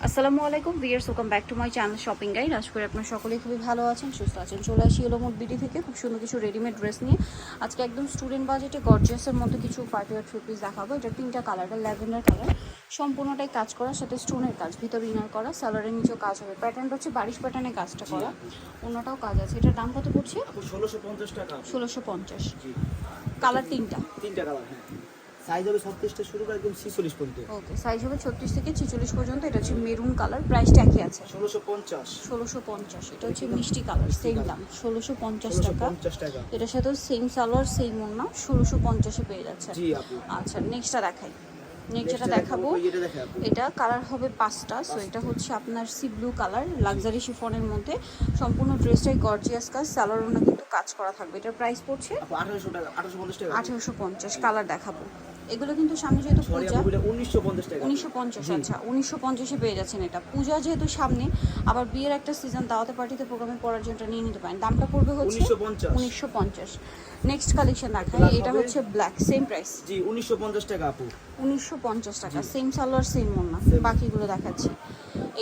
আসসালামু আলাইকুম viewers, welcome back to my channel shopping guide. আশা করি আপনারা সকলেই খুবই ভালো আছেন, সুস্থ আছেন। চলে আসি এলোমোড বিডি থেকে খুব সুন্দর কিছু রেডিমেড ড্রেস নিয়ে। আজকে একদম স্টুডেন্ট বাজেটে গর্জিয়াসের মধ্যে কিছু পার্টি ওয়্যার থ্রি পিস দেখাবো। এটা তিনটা কালার, এটা ল্যাভেন্ডার কালার, সম্পূর্ণটাই কাজ করা, সাথে স্টোনের কাজ, ভিতর ইনার করা, সালোয়ারের নিচেও কাজ হবে। প্যাটার্নটা হচ্ছে বারিশ প্যাটার্নে কাজটা করা, অন্যটাও কাজ আছে। এটার দাম কত পড়ছে? 1650 টাকা। 1650। জি, কালার তিনটা কালার। হ্যাঁ, সাইজ হবে 36 থেকে শুরু করে একদম 46 পর্যন্ত। ওকে, সাইজ হবে 36 থেকে 46 পর্যন্ত। এটা হচ্ছে মেরুন কালার, প্রাইসটা একই আছে 1650। 1650। এটা হচ্ছে মিষ্টি কালার, সেম দাম 1650 টাকা। 1650 টাকা। এটার সাথে সেম সালোয়ার সেম ওড়না, 1650-এ পেয়ে যাচ্ছে। জি আপু। আচ্ছা, নেক্সটটা দেখাই। নেক্সট যেটা দেখাবো, এটা দেখে আপু। এটা কালার হবে 5টা। সো এটা হচ্ছে আপনার সি ব্লু কালার, লাক্সারি শিফনের মধ্যে, সম্পূর্ণ ড্রেসটাই গর্জিয়াস কাজ, সালোয়ার ওড়না কিন্তু কাজ করা থাকবে। এটার প্রাইস পড়ছে আপু 1800 টাকা, 1850 টাকা। 1850। কালার দেখাবো। এগুলো কিন্তু সামনে যেহেতু সরি পূজা, আপু, এটা 1950 টাকা। 1950। আচ্ছা, 1950-এ পেয়ে যাচ্ছেন। এটা পূজা যেহেতু সামনে, আবার বিয়ের একটা সিজন, দাওয়াতে পার্টিতে প্রোগ্রামে পড়ার জন্য এটা নিয়ে নিতে পারেন। দামটা পড়বে হচ্ছে 1950। নেক্সট কালেকশন দেখাই। এটা হচ্ছে ব্ল্যাক, সেম প্রাইস। জি, 1950 টাকা আপু। 1950 টাকা, সেম সালোয়ার সেম ওড়না। বাকিগুলো দেখাচ্ছি।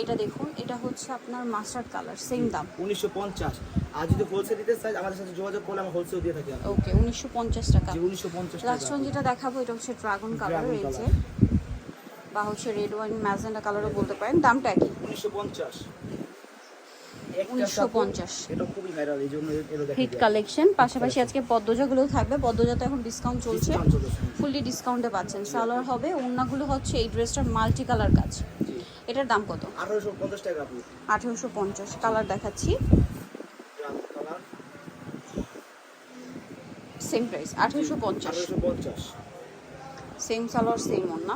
এটা দেখুন, এটা হচ্ছে আপনার মাস্টার্ড কালার, সেম দাম 1950। আর যদি হোলসেল দিতে চাই আমাদের সাথে যোগাযোগ করলে আমরা হোলসেল দিয়ে থাকি। ওকে, 1950 টাকা। জি, 1950 টাকা। লাস্ট ওয়ান যেটা দেখাবো, এটা হচ্ছে ড্রাগন কালার রয়েছে, বা হচ্ছে রেড ওয়াইন ম্যাজেন্টা কালারও বলতে পারেন। দামটা একই, 1950। 1950। এটা খুবই ভাইরাল, এই জন্য এটা দেখেন। Hit collection. পাশাপাশি আজকে পদ্মজাগুলোও থাকবে। পদ্মজাতে এখন ডিসকাউন্ট চলছে, ফুললি ডিসকাউন্টে পাচ্ছেন। সালোয়ার হবে, ওড়নাগুলো হচ্ছে এই ড্রেসটার মাল্টি কালার কাজ। এটার দাম কত? 1850 টাকা আপু। 1850। কালার দেখাচ্ছি, same price 1850। 1850। Same salwar same ওড়না।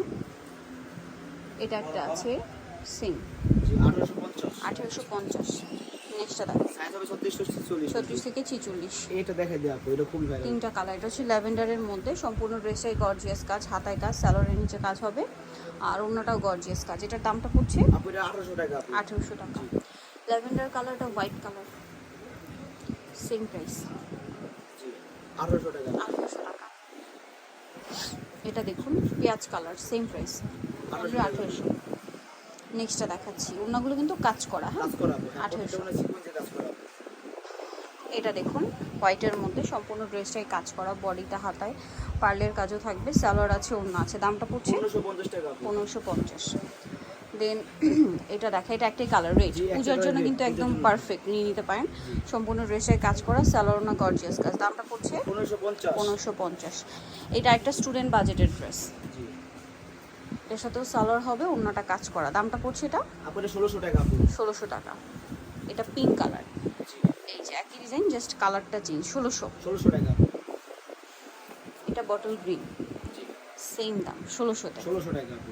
এটা একটা আছে সেম, জি, 1850। 1850। নেক্সটটা দেখো, সাইজ হবে 36 থেকে 46। 36 থেকে 46। এটা দেখাই দিই আপু, এটা খুবই ভাইরাল। তিনটা কালার। এটা হচ্ছে ল্যাভেন্ডারের মধ্যে, সম্পূর্ণ ড্রেসটাই গর্জিয়াস কাজ, হাতায় কাজ, সালোয়ারের নিচে কাজ হবে, আর অন্যটাও গর্জিয়াস কাজ। এটার দামটা পড়ছে আপু, এটা 1800 টাকা আপু। 1800 টাকা। ল্যাভেন্ডার কালারটা হোয়াইট কালার, সেম প্রাইস জি, 1800 টাকা। 1800 টাকা। এটা দেখুন, পেঁয়াজ কালার, সেম প্রাইস 1800। নেক্সটটা দেখাচ্ছি। ওড়নাগুলো কিন্তু কাজ করা, হ্যাঁ, কাজ করা আপু। 1800। এটা সিকোয়েন্সে কাজ করা আপু। এটা দেখুন, হোয়াইটের মধ্যে সম্পূর্ণ ড্রেসটাই কাজ করা, বডিতে হাতায় পার্লের কাজও থাকবে, সালোয়ার আছে, ওড়না আছে। দামটা পড়ছে 1550 টাকা আপু। 1550। দেন এটা দেখা, এটা একটাই কালার, রেড। জি, একটা পূজার জন্য red, কিন্তু পূজার একদম জন্য। পারফেক্ট, নিয়ে নিতে পারেন। সম্পূর্ণ ড্রেসটাই কাজ করা, সালোয়ার ওড়না গর্জিয়াস কাজ। দামটা পড়ছে 1550। 1550। এটা একটা স্টুডেন্ট বাজেটের ড্রেস, জি এর সাথেও সালোয়ার হবে, ওড়নাটা কাজ করা। দামটা পড়ছে এটা আপু, এটা 1600 টাকা আপু। 1600 টাকা। এটা পিঙ্ক কালার, জি, এই যে একই ডিজাইন, জাস্ট কালারটা চেঞ্জ। 1600। 1600 টাকা আপু। এটা বটল গ্রিন, জি, সেম দাম 1600-তে। 1600 টাকা আপু।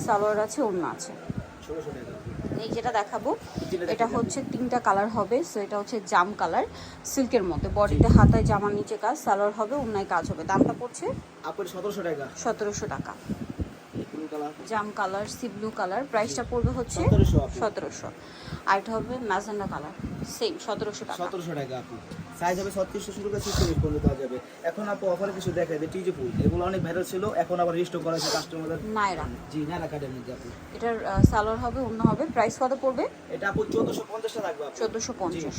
সালোয়ার আছে, ওড়না আছে। 1600 টাকা আপু। এই যেটা দেখাবো, যেটা এটা দেখাই হচ্ছে তিনটা কালার হবে। সো এটা হচ্ছে জাম কালার, সিল্কের মধ্যে, বডিতে হাতায় জামার নিচে কাজ, সালোয়ার হবে, ওড়নায় কাজ হবে। দামটা পড়ছে আপু, এটা 1700 টাকা। 1700 টাকা। Blue colour. জাম কালার, সি ব্লু কালার, প্রাইসটা পড়বে হচ্ছে 1700 আপু। 1700। আর এটা হবে ম্যাজেন্ডা কালার, সেম 1700 টাকা। 1700 টাকা আপু। সাইজ হবে 36 থেকে শুরু করে 46 পর্যন্ত পাওয়া যাবে। এখন আপু অফারে কিছু দেখাই যে টিজে ফুল, এগুলো অনেক ভাইরাল ছিল, এখন আবার রিস্টক করা হয়েছে কাস্টমারদের। নায়রা, জি, নায়রা কাটের মধ্যে আপু। এটার সালোয়ার হবে, ওড়না হবে। প্রাইস কত পড়বে? এটা আপু 1450 টাকা রাখবো আপু। 1450।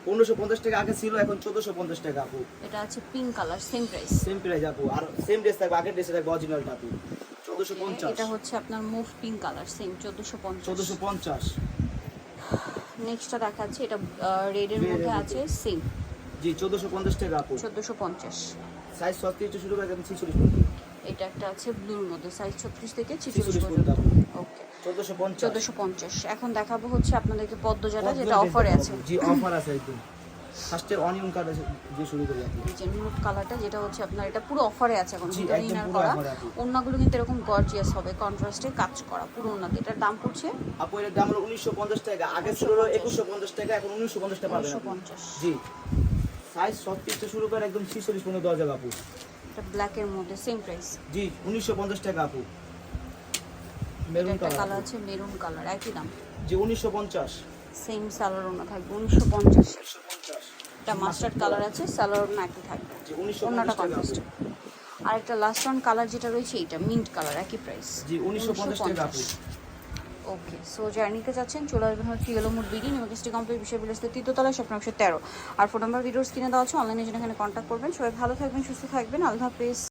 1550 টাকা আগে ছিল, এখন 1450 টাকা আপু। এটা আছে pink colour, same price. Same price আপু। আর সেম ড্রেস থাকবে, আগের ড্রেসে থাকবে অরিজিনালটা আপু। 1450। এটা হচ্ছে আপনার মুভ পিঙ্ক কালার, সেম 1450। 1450। নেক্সটটা দেখাচ্ছি, এটা রেডের মধ্যে আছে, সেম জি, 1450 টাকা আপু। 1450। সাইজ 36 থেকে শুরু করে একদম 46 পর্যন্ত। এটা একটা আছে ব্লুর মধ্যে, সাইজ 36 থেকে 46 46 পর্যন্ত। পর্যন্ত। ওকে, 1450। 1450। এখন দেখাবো হচ্ছে আপনাদেরকে পদ্মজাটা, যেটা অফারে আছে। জি, অফার আছে একদম। ফার্স্টে অনিয়ন কার্ড দিয়ে শুরু করি আপনি। এই যে নুট কালারটা, যেটা হচ্ছে আপনার, এটা পুরো অফারে আছে এখন, জি, ভিতরে একদম ইনার পুরো করা। offer আছে। ওড়নাগুলো কিন্তু এরকম গর্জিয়াস হবে, কন্ট্রাস্টে কাজ করা পুরো ওড়নাতে। এটার দাম পড়ছে আপু, এর দাম হলো 1950 টাকা। আগে ছিল 2150 টাকা, এখন 1950 টাকা পাবেন আপু। 1950। জি, সাইজ 36 থেকে শুরু করে একদম 46 পর্যন্ত দেওয়া যাবে আপু। এটা ব্ল্যাকের মধ্যে, সেম প্রাইস। জি, 1950 টাকা আপু। এটা মেরুন একটা কালার কালার। আছে মেরুন কালার, একই দাম, জি, 1950। সেম সালোয়ার ওড়না থাকবে 1950। 1950। এটা মাস্টার্ড কালার আছে, সালোয়ার ওড়না একই থাকবে, জি, ওড়নাটা 1950 টাকা কন্ট্রাস্ট। আপু। আর একটা লাস্ট ওয়ান কালার যেটা রয়েছে, এটা মিন্ট কালার, একই প্রাইস, জি, 1950 টাকা আপু। ওকে, সো যারা নিতে চাচ্ছেন চলে আসবেন হচ্ছে ইয়েলো মুড বিডি, নিউজটি কমপ্লিট বিষয় বিলেসতে তৃতীয়তলা স্বপ্ন 13। আর ফোন নাম্বার ভিডিওস কিনে দেওয়া আছে, অনলাইনে যেন এখানে কন্ট্যাক্ট করবেন। সবাই ভালো থাকবেন, সুস্থ থাকবেন, আল্লাহ হাফেজ।